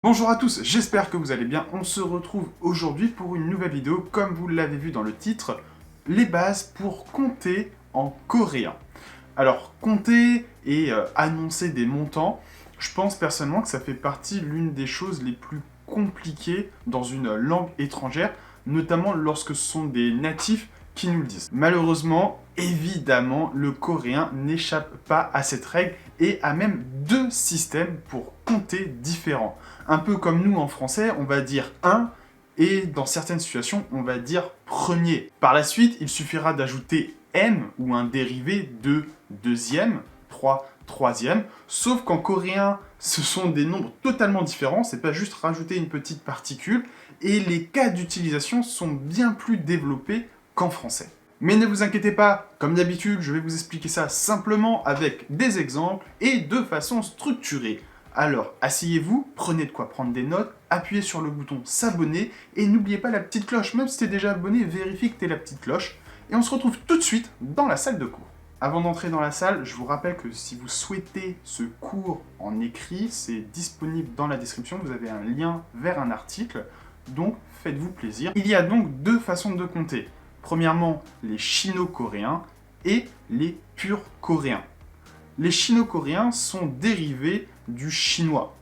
Bonjour à tous, j'espère que vous allez bien. On se retrouve aujourd'hui pour une nouvelle vidéo, comme vous l'avez vu dans le titre, les bases pour compter en coréen. Alors, compter et annoncer des montants, je pense personnellement que ça fait partie l'une des choses les plus compliquées dans une langue étrangère, notamment lorsque ce sont des natifs qui nous le disent. Malheureusement, évidemment, le coréen n'échappe pas à cette règle et a même deux systèmes pour compter différents. Un peu comme nous en français, on va dire un et dans certaines situations, on va dire premier. Par la suite, il suffira d'ajouter m ou un dérivé de deuxième, troisième, sauf qu'en coréen, ce sont des nombres totalement différents, c'est pas juste rajouter une petite particule, et les cas d'utilisation sont bien plus développés qu'en français. Mais ne vous inquiétez pas, comme d'habitude, je vais vous expliquer ça simplement avec des exemples et de façon structurée. Alors, asseyez-vous, prenez de quoi prendre des notes, appuyez sur le bouton s'abonner et n'oubliez pas la petite cloche. Même si t'es déjà abonné, vérifie que t'es la petite cloche. Et on se retrouve tout de suite dans la salle de cours. Avant d'entrer dans la salle, je vous rappelle que si vous souhaitez ce cours en écrit, c'est disponible dans la description. Vous avez un lien vers un article, donc faites-vous plaisir. Il y a donc deux façons de compter. Premièrement, les chino-coréens et les purs coréens. Les chino-coréens sont dérivés du chinois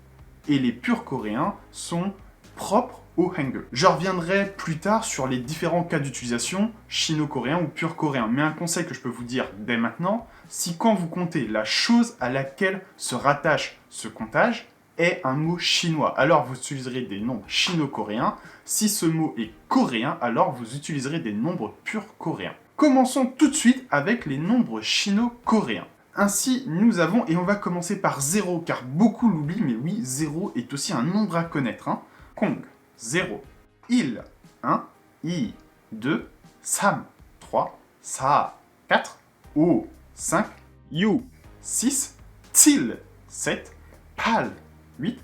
et les purs coréens sont propres au Hangul. Je reviendrai plus tard sur les différents cas d'utilisation chino-coréen ou pur coréen, mais un conseil que je peux vous dire dès maintenant, si quand vous comptez la chose à laquelle se rattache ce comptage est un mot chinois, alors vous utiliserez des nombres chino-coréens. Si ce mot est coréen, alors vous utiliserez des nombres purs coréens. Commençons tout de suite avec les nombres chino-coréens. Ainsi, nous avons, et on va commencer par 0, car beaucoup l'oublient, mais oui, 0 est aussi un nombre à connaître. Kong, 0. Il, 1. I, 2. Sam, 3. Sa, 4. O, 5. You, 6. Til, 7. Pal, 8.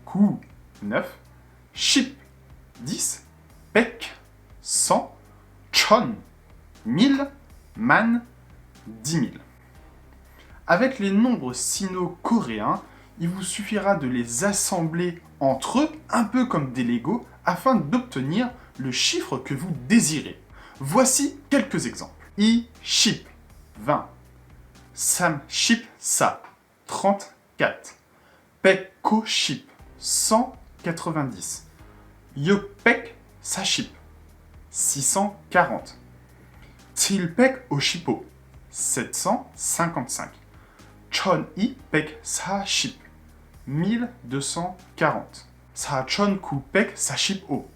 Ku, 9. Ship, 10. Pek, 100. Chon, 1000. Man, 10 000. Avec les nombres sino-coréens, il vous suffira de les assembler entre eux, un peu comme des Lego, afin d'obtenir le chiffre que vous désirez. Voici quelques exemples. I ship, 20. Sam ship sa, 34. Pek ko ship, 190. Yopek sa ship, 640. Tilpek o shipo, 755. Chon-i pek sa-ship, 1240. Sa-chon-ku-pek sa-ship-o,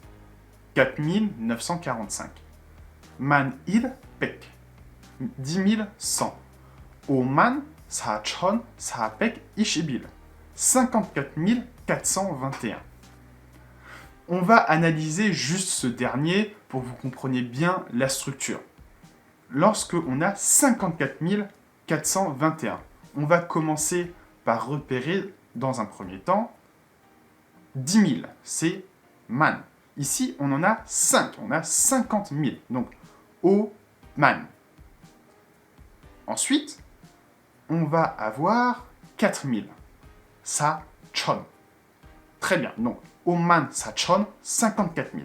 4945. Man-il pek, 10100. O-man sa-chon sa-pek ishibil, 54 421. On va analyser juste ce dernier pour que vous compreniez bien la structure. Lorsque on a 54 421, on va commencer par repérer, dans un premier temps, 10 000, c'est man. Ici, on en a 5, on a 50 000, donc o man. Ensuite, on va avoir 4 000, sa chon. Très bien, donc o man sa chon, 54 000.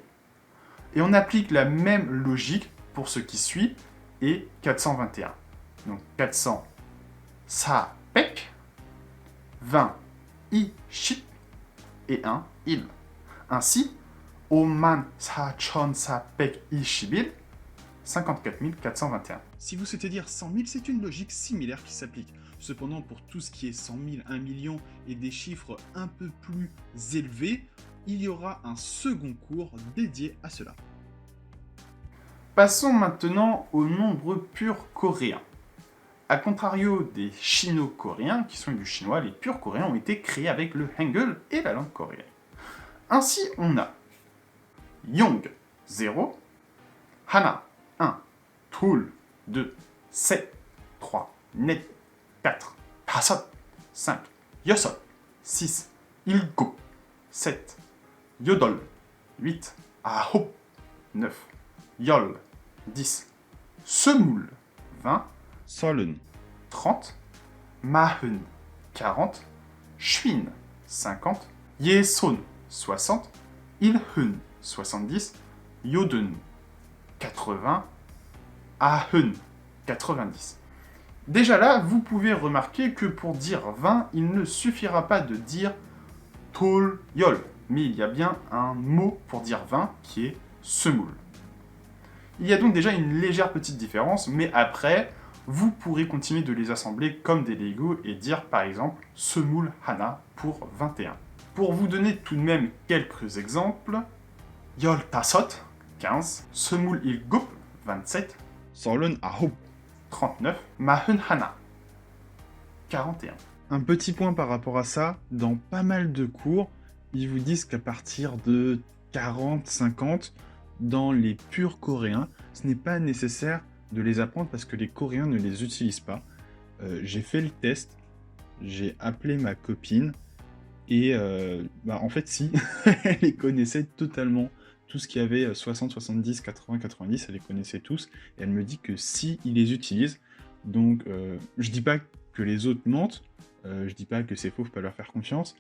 Et on applique la même logique pour ce qui suit, et 421. Donc 400 sa pek, 20 i ship et 1 il. Ainsi, oman sa chon sa pek i shibil, 54 421. Si vous souhaitez dire 100 000, c'est une logique similaire qui s'applique. Cependant, pour tout ce qui est 100 000, 1 million et des chiffres un peu plus élevés, il y aura un second cours dédié à cela. Passons maintenant aux nombres purs coréens. A contrario des chino-coréens, qui sont du chinois, les purs coréens ont été créés avec le Hangul et la langue coréenne. Ainsi, on a Yong, 0, Hana, 1, Tul, 2, Set, 3, Net, 4, Tasot, 5, Yosot, 6, Ilgo, 7, Yodol, 8, Ahop, 9, Yol, 10, Semoul, 20, Solun, 30, Mahun, 40, Shuin, 50, Yeson, 60, ilhun, 70, yodun, 80, ahun, 90. Déjà là, vous pouvez remarquer que pour dire 20, il ne suffira pas de dire tol yol, mais il y a bien un mot pour dire 20 qui est semoul. Il y a donc déjà une légère petite différence, mais après, vous pourrez continuer de les assembler comme des Lego et dire par exemple semoul hana pour 21. Pour vous donner tout de même quelques exemples, yol tasot, 15, semoul ilgup, 27, Solun ahop. 39, mahun hana, 41. Un petit point par rapport à ça, dans pas mal de cours, ils vous disent qu'à partir de 40, 50, dans les purs coréens, ce n'est pas nécessaire de les apprendre parce que les Coréens ne les utilisent pas. J'ai fait le test, j'ai appelé ma copine et en fait si, elle les connaissait totalement. Tout ce qui avait 60, 70, 80, 90, elle les connaissait tous. Et elle me dit que si ils les utilisent, donc je dis pas que les autres mentent, je dis pas que c'est faux, faut pas leur faire confiance,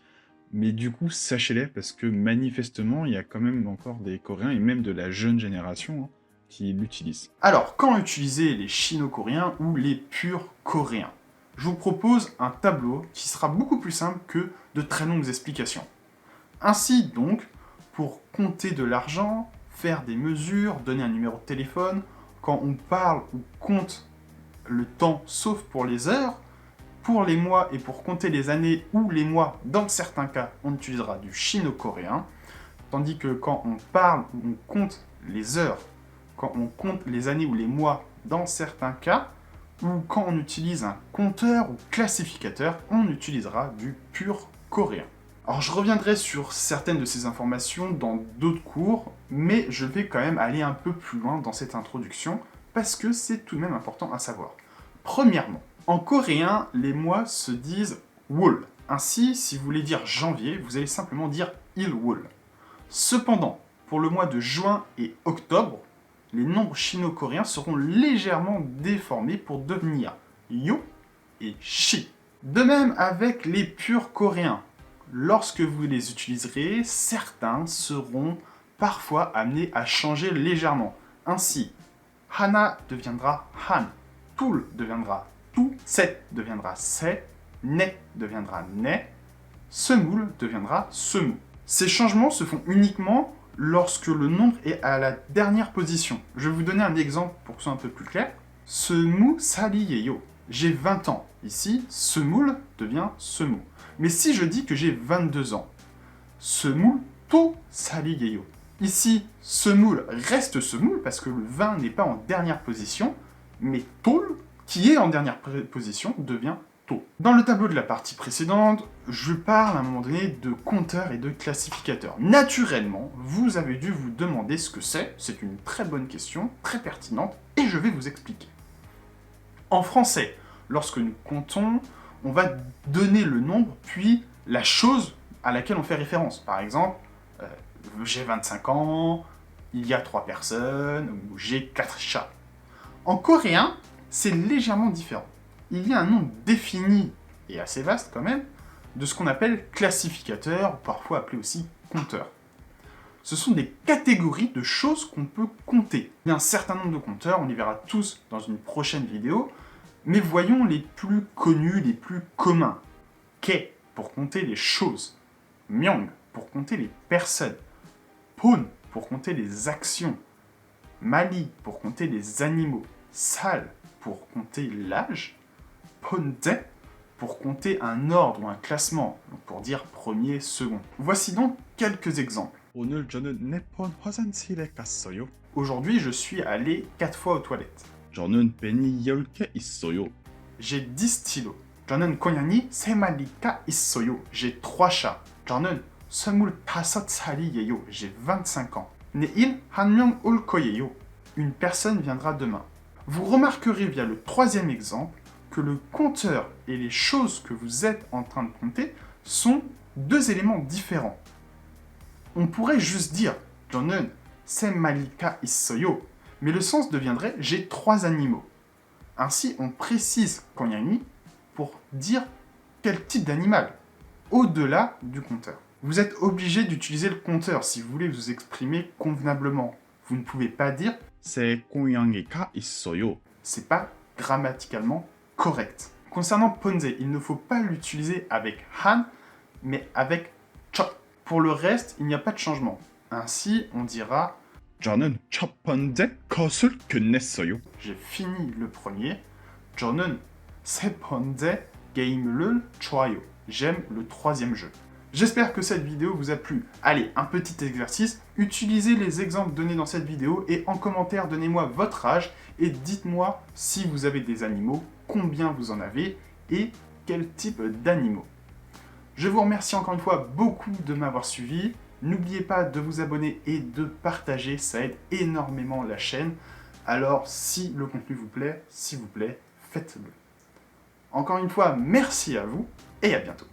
mais du coup sachez-les parce que manifestement il y a quand même encore des Coréens et même de la jeune génération qui l'utilisent. Alors, quand utiliser les chino-coréens ou les purs coréens? Je vous propose un tableau qui sera beaucoup plus simple que de très longues explications. Ainsi donc, pour compter de l'argent, faire des mesures, donner un numéro de téléphone, quand on parle ou compte le temps sauf pour les heures, pour les mois et pour compter les années ou les mois, dans certains cas, on utilisera du chino-coréen, tandis que quand on parle ou on compte les heures, quand on compte les années ou les mois, dans certains cas, ou quand on utilise un compteur ou classificateur, on utilisera du pur coréen. Alors je reviendrai sur certaines de ces informations dans d'autres cours, mais je vais quand même aller un peu plus loin dans cette introduction, parce que c'est tout de même important à savoir. Premièrement, en coréen, les mois se disent wol. Ainsi, si vous voulez dire janvier, vous allez simplement dire ilwol. Cependant, pour le mois de juin et octobre, les nombres chino-coréens seront légèrement déformés pour devenir yo et shi. De même avec les purs coréens. Lorsque vous les utiliserez, certains seront parfois amenés à changer légèrement. Ainsi, hana deviendra han, tul deviendra tu, set deviendra se, ne deviendra ne, semoul deviendra semou. Ces changements se font uniquement lorsque le nombre est à la dernière position. Je vais vous donner un exemple pour que ce soit un peu plus clair. Semou saliyeyo. J'ai 20 ans. Ici, semoul devient semou. Mais si je dis que j'ai 22 ans, semoul to saliyeyo. Ici, semoul reste semoul parce que le 20 n'est pas en dernière position, mais tol, qui est en dernière position, devient to. Dans le tableau de la partie précédente, je parle à un moment donné de compteurs et de classificateurs. Naturellement, vous avez dû vous demander ce que c'est une très bonne question, très pertinente, et je vais vous expliquer. En français, lorsque nous comptons, on va donner le nombre, puis la chose à laquelle on fait référence. Par exemple, j'ai 25 ans, il y a 3 personnes, ou j'ai 4 chats. En coréen, c'est légèrement différent. Il y a un nombre défini, et assez vaste quand même, de ce qu'on appelle classificateurs, parfois appelés aussi compteurs. Ce sont des catégories de choses qu'on peut compter. Il y a un certain nombre de compteurs, on les verra tous dans une prochaine vidéo, mais voyons les plus connus, les plus communs. Ke, pour compter les choses. Myong, pour compter les personnes. Pon, pour compter les actions. Mali, pour compter les animaux. Sal, pour compter l'âge. Ponze, pour compter un ordre ou un classement, donc pour dire premier, second. Voici donc quelques exemples. 오늘 저는 4번 화장실에 갔어요. Aujourd'hui, je suis allé 4 fois aux toilettes. 저는 펜이 10개 있어요. J'ai 10 stylos. 저는 고양이 3마리가 있어요. J'ai 3 chats. 저는 25살이에요. J'ai 25 ans. 내일 한 명 올 거예요. Une personne viendra demain. Vous remarquerez via le troisième exemple que le compteur et les choses que vous êtes en train de compter sont deux éléments différents. On pourrait juste dire 저는 3마리가 있어요, mais le sens deviendrait j'ai 3 animaux. Ainsi, on précise 고양이 pour dire quel type d'animal, au-delà du compteur. Vous êtes obligé d'utiliser le compteur si vous voulez vous exprimer convenablement. Vous ne pouvez pas dire 새 고양이가 있어요. c'est pas grammaticalement correct. Concernant ponze, il ne faut pas l'utiliser avec han, mais avec cho. Pour le reste, il n'y a pas de changement. Ainsi, on dira 저는 첫 번째 컷을 끝냈어요. j'ai fini le premier. 저는 세 번째 게임을 좋아요. J'aime le troisième jeu. J'espère que cette vidéo vous a plu. Allez, un petit exercice. Utilisez les exemples donnés dans cette vidéo et en commentaire, donnez-moi votre âge et dites-moi si vous avez des animaux, combien vous en avez et quel type d'animaux. Je vous remercie encore une fois beaucoup de m'avoir suivi. N'oubliez pas de vous abonner et de partager, ça aide énormément la chaîne. Alors si le contenu vous plaît, s'il vous plaît, faites-le. Encore une fois, merci à vous et à bientôt.